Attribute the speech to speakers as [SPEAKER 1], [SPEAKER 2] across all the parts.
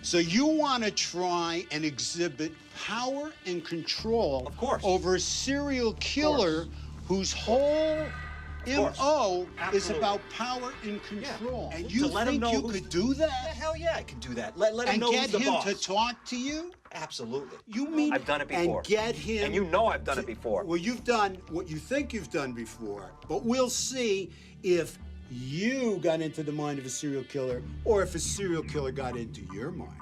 [SPEAKER 1] So you want to try and exhibit power and control,
[SPEAKER 2] of course,
[SPEAKER 1] over a serial killer whose whole MO is about power and control.
[SPEAKER 2] Yeah.
[SPEAKER 1] And you think you could do that?
[SPEAKER 2] Yeah, hell yeah, I can do that. Let him know who's the boss.
[SPEAKER 1] And get him to talk to you?
[SPEAKER 2] Absolutely.
[SPEAKER 1] You mean
[SPEAKER 2] I've done it before.
[SPEAKER 1] And get him.
[SPEAKER 2] And you know I've done it before.
[SPEAKER 1] Well, you've done what you think you've done before, but we'll see if you got into the mind of a serial killer or if a serial killer got into your mind.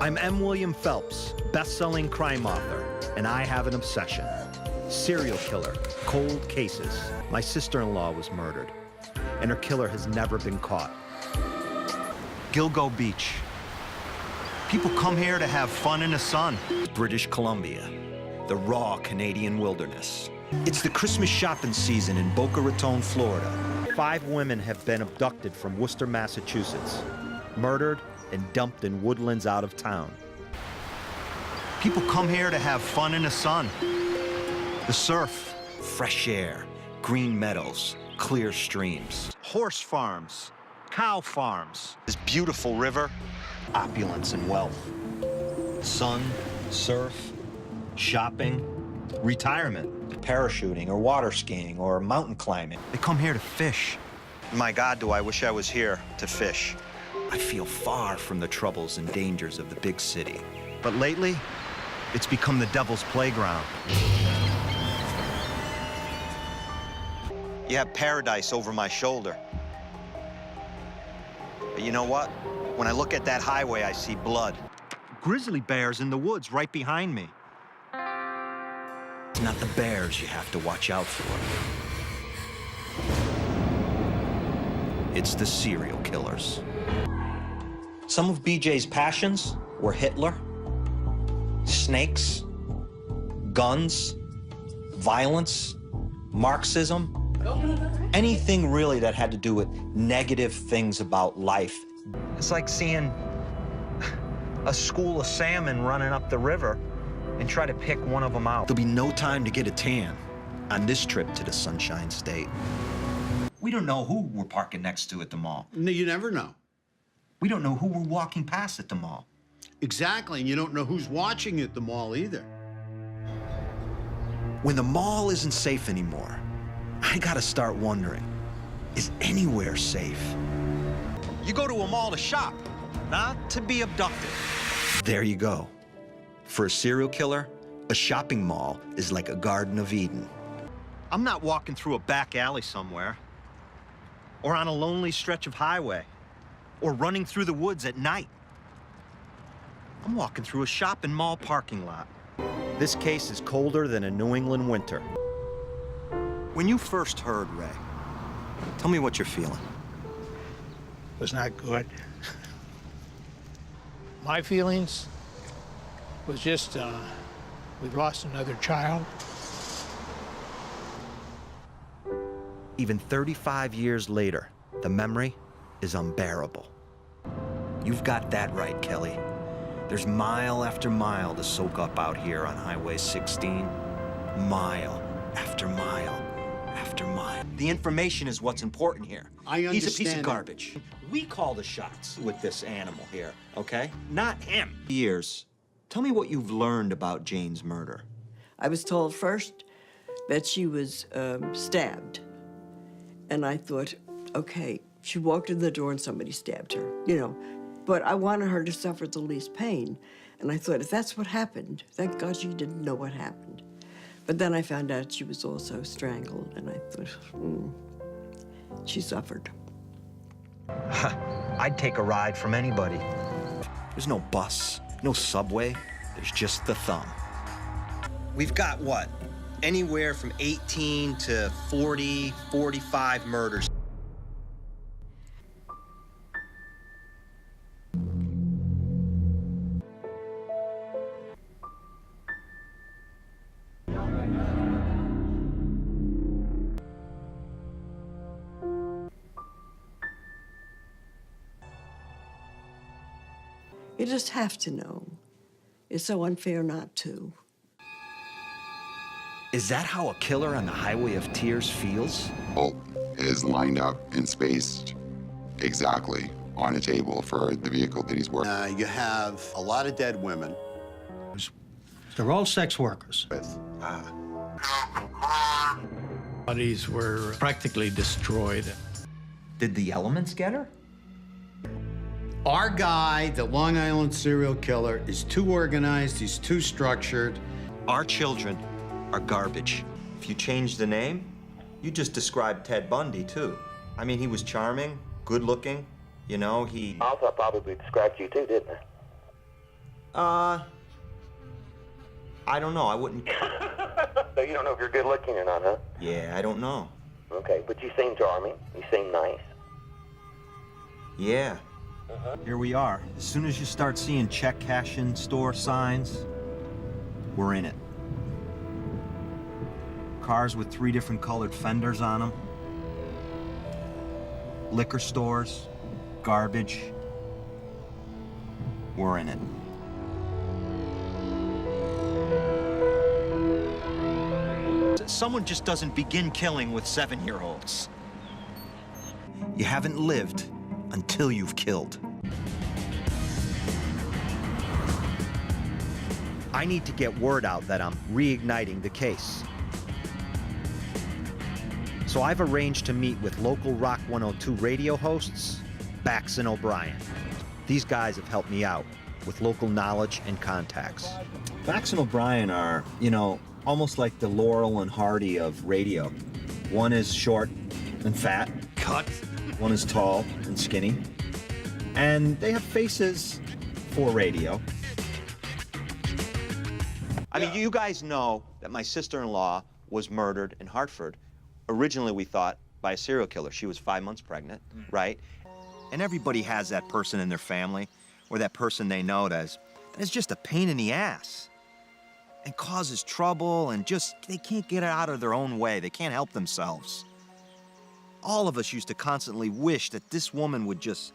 [SPEAKER 3] I'm M. William Phelps, best-selling crime author, and I have an obsession. Serial killer, cold cases. My sister-in-law was murdered, and her killer has never been caught. Gilgo Beach. People come here to have fun in the sun. British Columbia, the raw Canadian wilderness. It's the Christmas shopping season in Boca Raton, Florida. 5 women have been abducted from Worcester, Massachusetts, murdered and dumped in woodlands out of town. People come here to have fun in the sun. The surf, fresh air, green meadows, clear streams. Horse farms, cow farms. This beautiful river, opulence and wealth. Sun, surf, shopping, retirement. Parachuting or water skiing or mountain climbing. They come here to fish. My God, do I wish I was here to fish. I feel far from the troubles and dangers of the big city. But lately, it's become the devil's playground. You have paradise over my shoulder. But you know what? When I look at that highway, I see blood. Grizzly bears in the woods right behind me. It's not the bears you have to watch out for. It's the serial killers. Some of BJ's passions were Hitler, snakes, guns, violence, Marxism, anything really that had to do with negative things about life. It's like seeing a school of salmon running up the river and try to pick one of them out. There'll be no time to get a tan on this trip to the Sunshine State. We don't know who we're parking next to at the mall.
[SPEAKER 1] No, you never know.
[SPEAKER 3] We don't know who we're walking past at the mall.
[SPEAKER 1] Exactly, and you don't know who's watching at the mall either.
[SPEAKER 3] When the mall isn't safe anymore, I gotta start wondering, is anywhere safe? You go to a mall to shop, not to be abducted. There you go. For a serial killer, a shopping mall is like a Garden of Eden. I'm not walking through a back alley somewhere, or on a lonely stretch of highway, or running through the woods at night. I'm walking through a shopping mall parking lot. This case is colder than a New England winter. When you first heard Ray, tell me what you're feeling.
[SPEAKER 4] It was not good. My feelings was just, we lost another child.
[SPEAKER 3] Even 35 years later, the memory is unbearable. You've got that right, Kelly. There's mile after mile to soak up out here on Highway 16. Mile after mile after mile. The information is what's important here.
[SPEAKER 1] I understand.
[SPEAKER 3] He's a piece of garbage. We call the shots with this animal here, okay? Not him. Years. Tell me what you've learned about Jane's murder.
[SPEAKER 5] I was told first that she was stabbed. And I thought, okay, she walked in the door and somebody stabbed her, you know. But I wanted her to suffer the least pain. And I thought, if that's what happened, thank God she didn't know what happened. But then I found out she was also strangled, and I thought, she suffered.
[SPEAKER 3] I'd take a ride from anybody. There's no bus, no subway. There's just the thumb. We've got what? Anywhere from 18 to 40, 45 murders.
[SPEAKER 5] You just have to know. It's so unfair not to.
[SPEAKER 3] Is that how a killer on the Highway of Tears feels?
[SPEAKER 6] Is lined up and spaced exactly on a table for the vehicle that he's working
[SPEAKER 1] You have a lot of dead women.
[SPEAKER 7] They're all sex workers.
[SPEAKER 1] With
[SPEAKER 4] Bodies were practically destroyed.
[SPEAKER 3] Did the elements get her?
[SPEAKER 1] our guy, the Long Island serial killer, is too organized, he's too structured.
[SPEAKER 3] Our children are garbage. If you change the name, you just described Ted Bundy, too. I mean, he was charming, good-looking, you know, he...
[SPEAKER 8] Also, I probably described you, too, didn't I?
[SPEAKER 3] I don't know, I wouldn't...
[SPEAKER 8] So you don't know if you're good-looking or not, huh?
[SPEAKER 3] Yeah, I don't know.
[SPEAKER 8] Okay, but you seem charming. You seem nice.
[SPEAKER 3] Yeah. Here we are. As soon as you start seeing check cashing store signs, we're in it. Cars with 3 different colored fenders on them. Liquor stores, garbage. We're in it. Someone just doesn't begin killing with 7-year-olds. You haven't lived until you've killed. I need to get word out that I'm reigniting the case. So I've arranged to meet with local Rock 102 radio hosts, Bax and O'Brien. These guys have helped me out with local knowledge and contacts. Bax and O'Brien are, you know, almost like the Laurel and Hardy of radio. One is short and fat. Cut. One is tall and skinny. And they have faces for radio. I mean, you guys know that my sister-in-law was murdered in Hartford. Originally, we thought by a serial killer. She was 5 months pregnant, right? And everybody has that person in their family or that person they know that is just a pain in the ass and causes trouble and just, they can't get it out of their own way. They can't help themselves. All of us used to constantly wish that this woman would just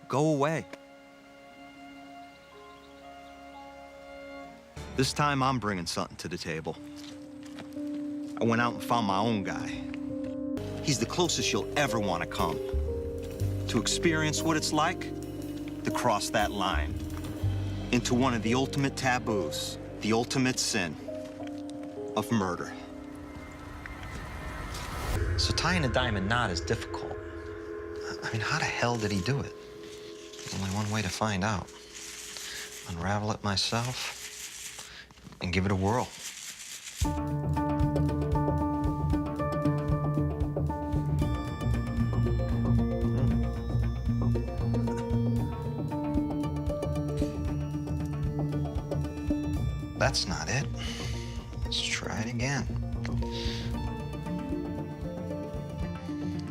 [SPEAKER 3] go away. This time I'm bringing something to the table. I went out and found my own guy. He's the closest you'll ever want to come to experience what it's like to cross that line into one of the ultimate taboos, the ultimate sin of murder. So tying a diamond knot is difficult. I mean, how the hell did he do it? Only one way to find out. Unravel it myself and give it a whirl. That's not it. Let's try it again.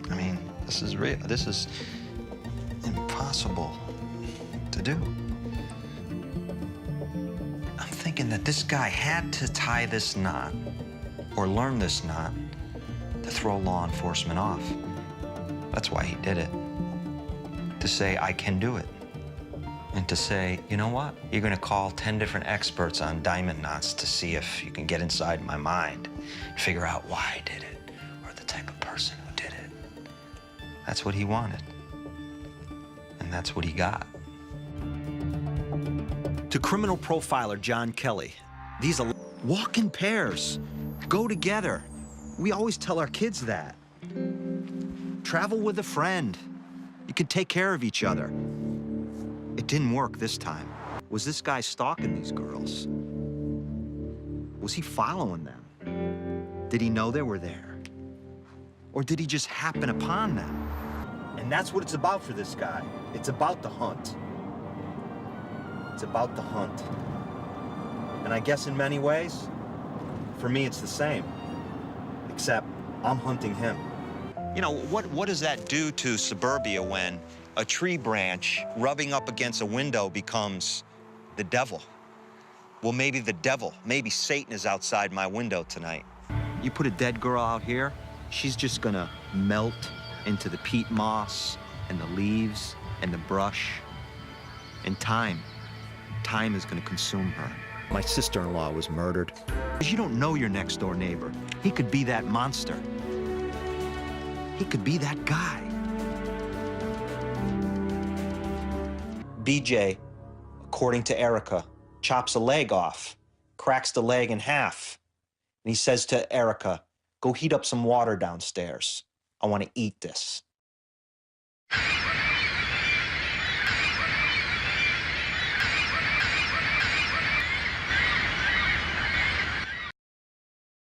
[SPEAKER 3] I mean, this is real. This is impossible to do. I'm thinking that this guy had to tie this knot or learn this knot to throw law enforcement off. That's why he did it. To say, I can do it. And to say, you know what? You're gonna call 10 different experts on diamond knots to see if you can get inside my mind, figure out why I did it, or the type of person who did it. That's what he wanted. And that's what he got. To criminal profiler John Kelly, these walk in pairs, go together. We always tell our kids that. Travel with a friend. You can take care of each other. It didn't work this time. Was this guy stalking these girls? Was he following them? Did he know they were there? Or did he just happen upon them? And that's what it's about for this guy. It's about the hunt. It's about the hunt. And I guess in many ways, for me, it's the same. Except I'm hunting him. You know, what does that do to suburbia when a tree branch rubbing up against a window becomes the devil? Well, maybe the devil, maybe Satan is outside my window tonight. You put a dead girl out here, she's just gonna melt into the peat moss and the leaves and the brush. And time is gonna consume her. My sister-in-law was murdered. Because you don't know your next-door neighbor. He could be that monster. He could be that guy. BJ, according to Erica, chops a leg off, cracks the leg in half, and he says to Erica, "Go heat up some water downstairs. I want to eat this."